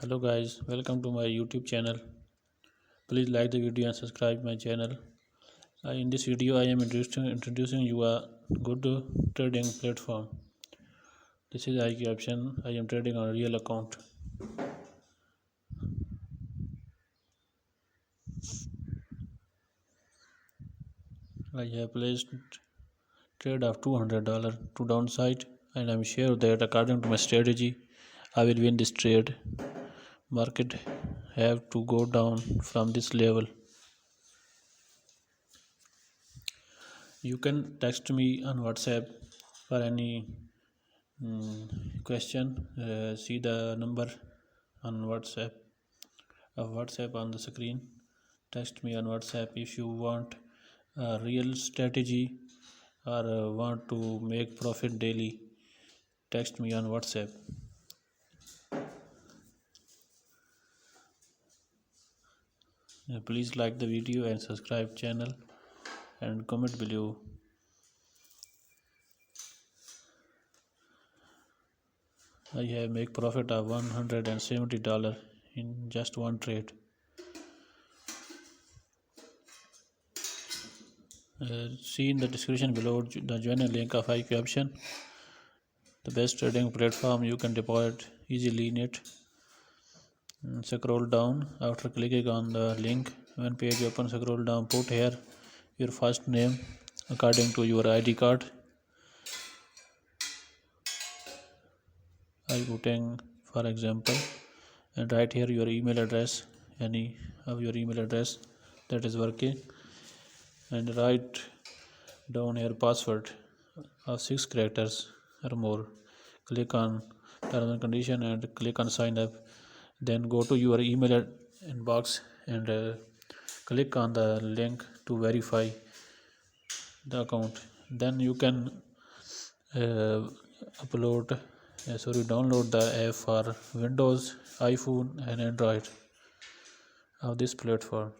Hello guys, welcome to my YouTube channel. Please like the video and subscribe my channel. In this video I am introducing you a good trading platform. This is IQ option. I am trading on a real account. I have placed trade of $200 to downside, and I am sure that according to my strategy I will win this trade. Market have to go down from this level. You can text me on WhatsApp for any question. See the number on WhatsApp on the screen. Text me on WhatsApp if you want a real strategy or want to make profit daily. Text me on WhatsApp. Please like the video and subscribe channel and comment below. I have make profit of $170 in just one trade. See in the description below the join link of IQ option, the best trading platform. You can deposit easily in it. Scroll down after clicking on the link. When page open, scroll down, put here your first name according to your ID card. I putting for example, and write here your email address, any of your email address that is working, and write down here password of 6 characters or more. Click on terms and condition and click on sign up. Then go to your email inbox and click on the link to verify the account. Then you can download the app for Windows, iPhone and Android of this platform.